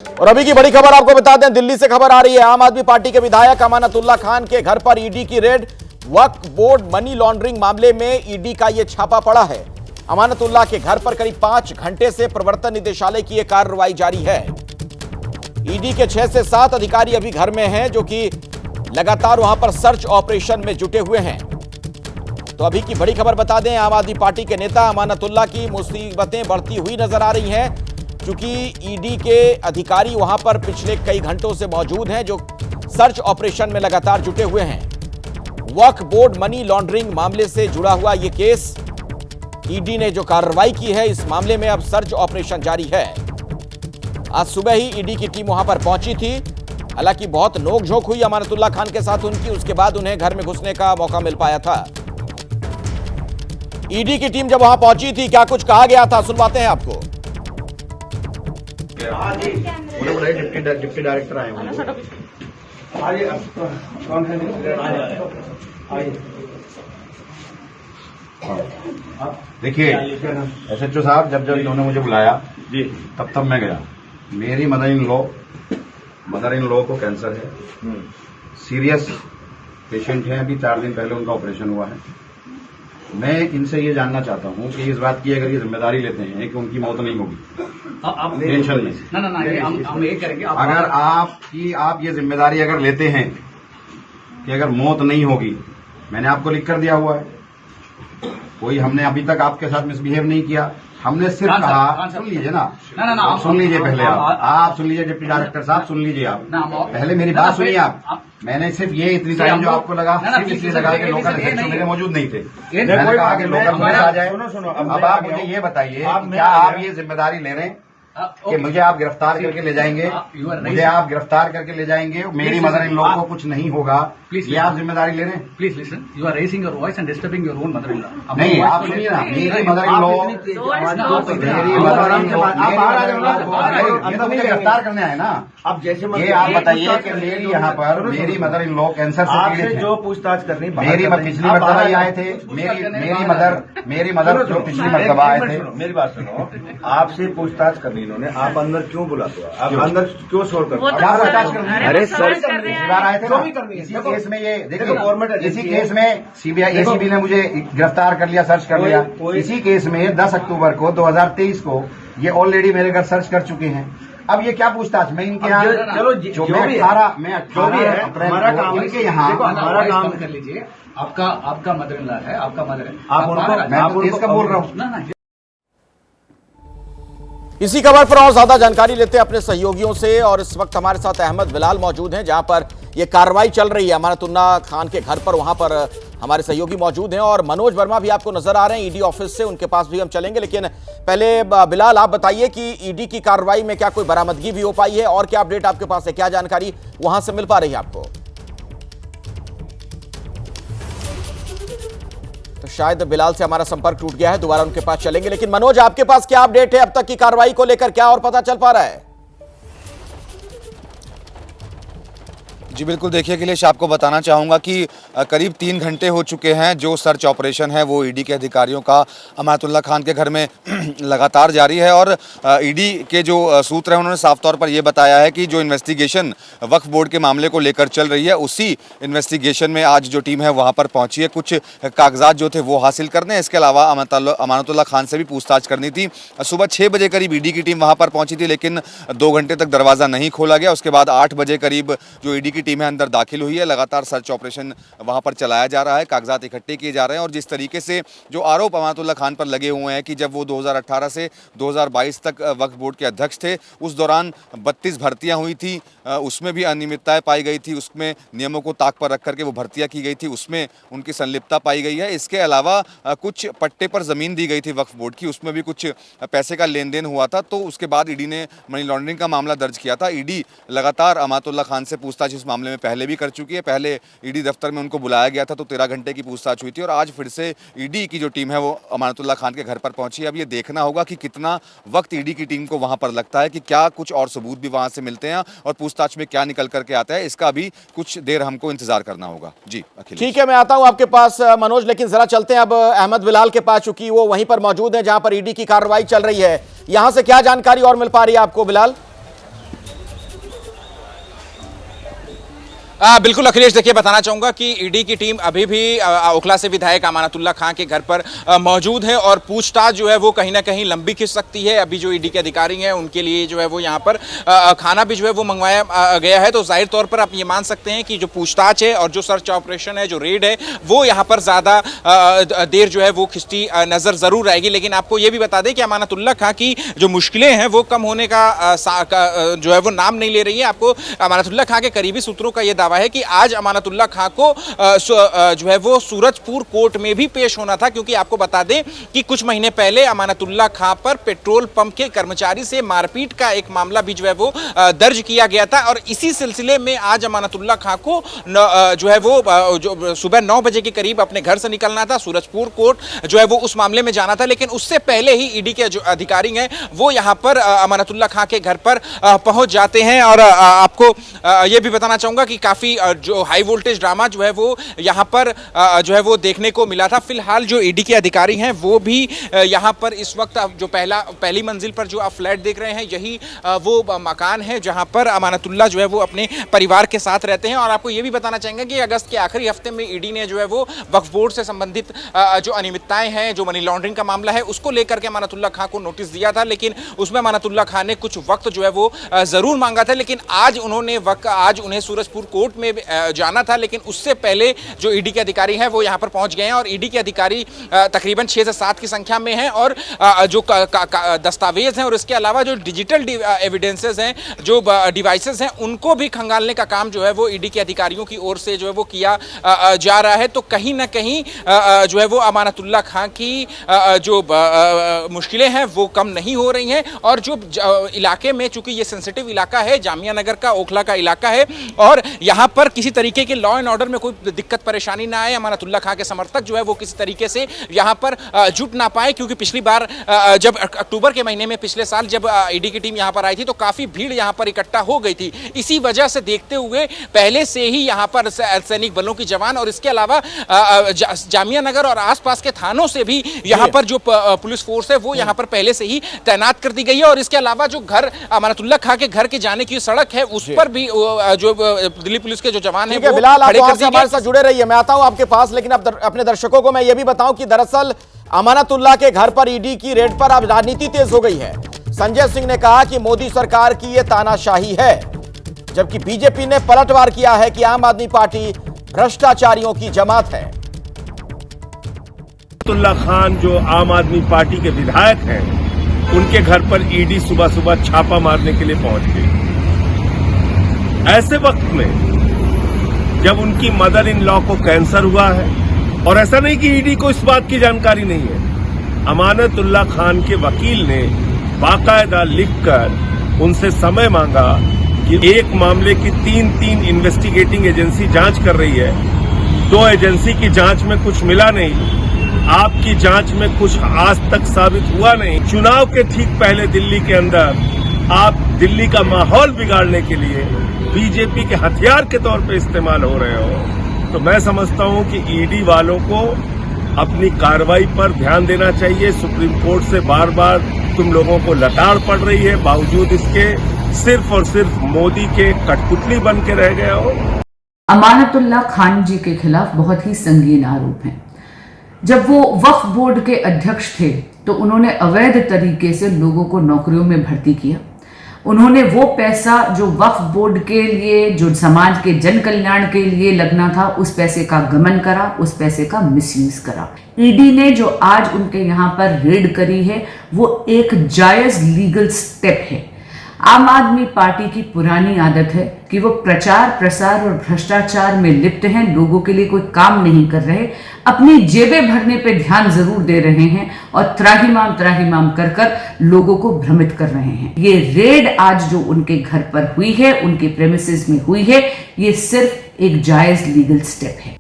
और अभी की बड़ी खबर आपको बता दें, दिल्ली से खबर आ रही है। आम आदमी पार्टी के विधायक अमानतुल्लाह खान के घर पर ईडी की रेड। वक्फ बोर्ड मनी लॉन्ड्रिंग मामले में ईडी का यह छापा पड़ा है। अमानतुल्लाह के घर पर करीब 5 घंटे से प्रवर्तन निदेशालय की यह कार्रवाई जारी है। ईडी के 6 से 7 अधिकारी अभी घर में हैं, जो कि लगातार वहां पर सर्च ऑपरेशन में जुटे हुए हैं। तो अभी की बड़ी खबर बता दें, आम आदमी पार्टी के नेता अमानतुल्लाह की मुसीबतें बढ़ती हुई नजर आ रही हैं, क्योंकि ईडी के अधिकारी वहां पर पिछले कई घंटों से मौजूद हैं, जो सर्च ऑपरेशन में लगातार जुटे हुए हैं। वक्फ बोर्ड मनी लॉन्ड्रिंग मामले से जुड़ा हुआ यह केस, ईडी ने जो कार्रवाई की है इस मामले में अब सर्च ऑपरेशन जारी है। आज सुबह ही ईडी की टीम वहां पर पहुंची थी। हालांकि बहुत नोकझोंक हुई अमानतुल्लाह खान के साथ उनकी, उसके बाद उन्हें घर में घुसने का मौका मिल पाया था। ईडी की टीम जब वहां पहुंची थी, क्या कुछ कहा गया था, सुनवाते हैं आपको। डिप्टी डायरेक्टर आए हैं। कौन है? देखिए एसएचओ साहब, जब इन्होंने मुझे बुलाया जी तब मैं गया। मेरी मदर इन लॉ को कैंसर है, सीरियस पेशेंट है। अभी 4 दिन पहले उनका ऑपरेशन हुआ है। मैं इनसे ये जानना चाहता हूँ कि इस बात की अगर ये जिम्मेदारी लेते हैं कि उनकी मौत नहीं होगी, आप टेंशन नहीं। ना हम ये करेंगे। अगर आप ये जिम्मेदारी अगर लेते हैं कि अगर मौत नहीं होगी, मैंने आपको लिख कर दिया हुआ है। कोई हमने अभी तक आपके साथ मिसबिहेव नहीं किया। हमने सिर्फ कहा, सुन लीजिए ना, आप सुन लीजिए पहले, आप सुन लीजिए डिप्टी डायरेक्टर साहब, सुन लीजिए आप पहले मेरी बात सुनिए आप। मैंने सिर्फ ये इतनी टाइम जो आपको लगा, सिर्फ इसलिए लगा कि लोकल एसएचओ मेरे मौजूद नहीं थे। मैंने कहा कि लोकल पुलिस आ जाए। सुनो, अब आप मुझे ये बताइए, क्या आप ये जिम्मेदारी ले रहे हैं कि मुझे आप गिरफ्तार करके ले जाएंगे? मुझे आप गिरफ्तार करके ले जाएंगे, मेरी मदर इन लॉ को कुछ नहीं होगा, ये आप जिम्मेदारी ले रहे हैं? Please listen, you are raising your voice and disturbing your own mother in law. नहीं, आप सुनिए ना, मेरी मदर इन लॉ, ये तो मुझे गिरफ्तार करने आए ना। अब जैसे ये आप बताइए कि मेरी यहाँ पर मेरी मदर इन लॉ कैंसर से पीड़ित है। जो पूछताछ करनी, मेरी पिछली मरतबा ये आए थे, मेरी मदर जो पिछली मरतबा आए थे। मेरी बात सुनो, आपसे पूछताछ करनी इन्होंने, आप अंदर क्यों बुलाते हो? आप अंदर क्यों शोर करते हो? क्या पूछताछ करनी? अरे सर, पिछली बार आए थे ना, इसी केस में ये देखिए, इसी केस में सीबीआई एसीबी ने मुझे गिरफ्तार कर लिया, सर्च कर लिया। इसी केस में 10 अक्टूबर को 2023 को ये ऑलरेडी मेरे घर सर्च कर चुके हैं। अब ये क्या पूछताछ? मैं इनके यहाँ, चलो जो मैं 18 अप्रैल को इनके यहाँ, हमारा काम कर लीजिए। आपका मदर इन लॉ है, आपका मदर है, आप उनको, मैं तो देश का बोल रहा हूँ ना। इसी खबर पर और ज्यादा जानकारी लेते हैं अपने सहयोगियों से। और इस वक्त हमारे साथ अहमद बिलाल मौजूद हैं, जहां पर यह कार्रवाई चल रही है अमानतुल्लाह खान के घर पर। वहां पर हमारे सहयोगी मौजूद हैं और मनोज वर्मा भी आपको नजर आ रहे हैं ईडी ऑफिस से, उनके पास भी हम चलेंगे। लेकिन पहले बिलाल, आप बताइए कि ईडी की कार्रवाई में क्या कोई बरामदगी भी हो पाई है और क्या अपडेट आपके पास है, क्या जानकारी वहां से मिल पा रही है आपको? तो शायद बिलाल से हमारा संपर्क टूट गया है, दोबारा उनके पास चलेंगे। लेकिन मनोज, आपके पास क्या अपडेट है अब तक की कार्रवाई को लेकर, क्या और पता चल पा रहा है? जी बिल्कुल, देखिए अखिलेश, आपको बताना चाहूँगा कि करीब 3 घंटे हो चुके हैं जो सर्च ऑपरेशन है वो ईडी के अधिकारियों का अमानतुल्लाह खान के घर में लगातार जारी है। और ईडी के जो सूत्र हैं उन्होंने साफ तौर पर यह बताया है कि जो इन्वेस्टिगेशन वक्फ बोर्ड के मामले को लेकर चल रही है, उसी इन्वेस्टिगेशन में आज जो टीम है वहाँ पर पहुँची है। कुछ कागजात जो थे वो हासिल करने, इसके अलावा अमानतुल्लाह खान से भी पूछताछ करनी थी। सुबह 6 बजे करीब ईडी की टीम वहाँ पर पहुँची थी, लेकिन 2 घंटे तक दरवाज़ा नहीं खोला गया। उसके बाद 8 बजे करीब जो ईडी की टीम है अंदर दाखिल हुई है। लगातार सर्च ऑपरेशन वहां पर चलाया जा रहा है, कागजात इकट्ठे किए जा रहे हैं। और जिस तरीके से जो आरोप अमानतुल्लाह खान पर लगे हुए हैं कि जब वो 2018 से 2022 तक वक्फ बोर्ड के अध्यक्ष थे, उस दौरान 32 भर्तियां हुई थी, उसमें भी अनियमितताएं पाई गई थी, उसमें नियमों को ताक पर रख करके वो भर्तियां की गई थी, उसमें उनकी संलिप्तता पाई गई है। इसके अलावा कुछ पट्टे पर ज़मीन दी गई थी वक्फ बोर्ड की, उसमें भी कुछ पैसे का लेन देन हुआ था। तो उसके बाद ईडी ने मनी लॉन्ड्रिंग का मामला दर्ज किया था। ईडी लगातार अमानतुल्लाह खान से पूछताछ इस मामले में पहले भी कर चुकी है। पहले ईडी दफ्तर में उनको बुलाया गया था तो 13 घंटे की पूछताछ हुई थी, और आज फिर से ईडी की जो टीम है वो अमानतुल्लाह खान के घर पर पहुंची है। अब ये देखना होगा कि कितना वक्त ईडी की टीम को वहां पर लगता है, कि क्या कुछ और सबूत भी वहां से मिलते हैं और पूछताछ में क्या निकल करके आता है, इसका भी कुछ देर हमको इंतजार करना होगा। जी अखिलेश। ठीक है, मैं आता हूं आपके पास मनोज, लेकिन जरा चलते हैं अब अहमद बिलाल के पास, चूंकि वो वहीं पर मौजूद है जहां पर ईडी की कार्रवाई चल रही है। यहां से क्या जानकारी और मिल पा रही है आपको बिलाल? बिल्कुल अखिलेश, देखिए बताना चाहूंगा कि ईडी की टीम अभी भी ओखला से विधायक अमानतुल्लाह खान के घर पर मौजूद है और पूछताछ जो है वो कहीं ना कहीं लंबी खिंच सकती है। अभी जो ईडी के अधिकारी हैं उनके लिए जो है वो यहाँ पर खाना भी जो है वो मंगवाया गया है, तो जाहिर तौर पर आप ये मान सकते हैं कि जो पूछताछ है और जो सर्च ऑपरेशन है, जो रेड है, वो यहाँ पर ज़्यादा देर जो है वो खिंचती नज़र ज़रूर आएगी। लेकिन आपको ये भी बता दें कि अमानतुल्लाह खान की जो मुश्किलें हैं वो कम होने का जो है वो नाम नहीं ले रही है। आपको अमानतुल्लाह खान के करीबी सूत्रों का ये दावा है कि आज अमानतुल्लाह खान को जो है वो सूरजपुर कोर्ट में भी पेश होना था, क्योंकि आपको बता दें कि कुछ महीने पहले अमानतुल्लाह खान पर पेट्रोल पंप के कर्मचारी से मारपीट का एक मामला भी जो है वो दर्ज किया गया था और इसी सिलसिले में आज अमानतुल्लाह खान को जो है वो जो सुबह 9 बजे के करीब अपने घर से निकलना था, सूरजपुर कोर्ट जो है वो उस मामले में जाना था। लेकिन उससे पहले ही ईडी के जो अधिकारी हैं वो यहाँ पर अमानतुल्लाह खान के घर पर पहुंच जाते हैं। और आपको ये भी बताना चाहूंगा कि काफी जो हाई वोल्टेज ड्रामा जो है वो यहाँ पर जो है वो देखने को मिला था। फिलहाल जो ईडी के अधिकारी हैं वो भी यहाँ पर इस वक्त जो पहली मंजिल पर जो आप फ्लैट देख रहे हैं, यही वो मकान है जहाँ पर अमानतुल्लाह जो है वो अपने परिवार के साथ रहते हैं। और आपको ये भी बताना चाहेंगे कि अगस्त के आखिरी हफ्ते में ईडी ने जो है वो वक्फ बोर्ड से संबंधित जो अनियमितताएं हैं, जो मनी लॉन्ड्रिंग का मामला है, उसको लेकर के अमानतुल्लाह खान को नोटिस दिया था। लेकिन उसमें अमानतुल्लाह खान ने कुछ वक्त जो है वो जरूर मांगा था, लेकिन आज उन्हें सूरजपुर कोर्ट में जाना था। लेकिन उससे पहले जो ईडी के अधिकारी हैं वो यहाँ पर पहुंच गए हैं और ईडी के अधिकारी तकरीबन 6 से 7 की संख्या में हैं और जो दस्तावेज हैं और इसके अलावा जो डिजिटल एविडेंसेस हैं, जो डिवाइसेस हैं, उनको भी खंगालने का काम जो है वो ईडी के अधिकारियों की ओर से जो है वो किया जा रहा है। तो कहीं ना कहीं जो है वो अमानतुल्लाह खान की जो मुश्किलें हैं वो कम नहीं हो रही हैं। और जो इलाके में, चूंकि ये सेंसिटिव इलाका है, जामिया नगर का ओखला का इलाका है और यहाँ पर किसी तरीके के लॉ एंड ऑर्डर में कोई दिक्कत परेशानी ना आए, अमानतुल्लाह खान के समर्थक जो है वो किसी तरीके से यहाँ पर जुट ना पाए, क्योंकि पिछली बार जब अक्टूबर के महीने में पिछले साल जब ईडी की टीम यहाँ पर आई थी तो काफी भीड़ यहाँ पर इकट्ठा हो गई थी। इसी वजह से देखते हुए पहले से ही यहाँ पर सैनिक बलों की जवान और इसके अलावा जामिया नगर और आसपास के थानों से भी यहाँ पर जो पुलिस फोर्स है वो यहाँ पर पहले से ही तैनात कर दी गई है। और इसके अलावा जो घर अमानतुल्लाह खान के घर के जाने की सड़क है उस पर भी जो दिल्ली पुलिस के जो जवान हैं वो बिलाल, आप खड़े कर हमारे साथ जुड़े रहिए, मैं आता हूं आपके पास। लेकिन अब अपने दर्शकों को मैं ये भी बताऊं कि दरअसल अमानतुल्लाह के घर पर ईडी की रेड पर अब राजनीति तेज हो गई है। संजय सिंह ने कहा कि मोदी सरकार की यह तानाशाही है, जबकि बीजेपी ने पलटवार किया है कि आम आदमी पार्टी भ्रष्टाचारियों की जमात है। अमानतुल्लाह खान जो आम आदमी पार्टी के विधायक हैं, उनके घर पर ईडी सुबह सुबह छापा मारने के लिए पहुंच गई। ऐसे वक्त में जब उनकी मदर इन लॉ को कैंसर हुआ है, और ऐसा नहीं कि ईडी को इस बात की जानकारी नहीं है, अमानतुल्लाह खान के वकील ने बाकायदा लिखकर उनसे समय मांगा कि एक मामले की 3 इन्वेस्टिगेटिंग एजेंसी जांच कर रही है, 2 एजेंसी की जांच में कुछ मिला नहीं, आपकी जांच में कुछ आज तक साबित हुआ नहीं। चुनाव के ठीक पहले दिल्ली के अंदर आप दिल्ली का माहौल बिगाड़ने के लिए बीजेपी के हथियार के तौर पे इस्तेमाल हो रहे हो। तो मैं समझता हूं कि ईडी वालों को अपनी कार्रवाई पर ध्यान देना चाहिए। सुप्रीम कोर्ट से बार बार तुम लोगों को लताड़ पड़ रही है, बावजूद इसके सिर्फ और सिर्फ मोदी के कठपुतली बन के रह गए हो। अमानतुल्लाह खान जी के खिलाफ बहुत ही संगीन आरोप हैं। जब वो वक्फ बोर्ड के अध्यक्ष थे तो उन्होंने अवैध तरीके से लोगों को नौकरियों में भर्ती किया। उन्होंने वो पैसा जो वक्फ बोर्ड के लिए, जो समाज के जन कल्याण के लिए लगना था, उस पैसे का गमन करा, उस पैसे का मिसयूज करा। ईडी ने जो आज उनके यहाँ पर रेड करी है वो एक जायज लीगल स्टेप है। आम आदमी पार्टी की पुरानी आदत है कि वो प्रचार प्रसार और भ्रष्टाचार में लिप्त हैं, लोगों के लिए कोई काम नहीं कर रहे, अपनी जेबें भरने पे ध्यान जरूर दे रहे हैं और त्राहिमाम कर कर लोगों को भ्रमित कर रहे हैं। ये रेड आज जो उनके घर पर हुई है, उनके प्रेमिसेस में हुई है, ये सिर्फ एक जायज लीगल स्टेप है।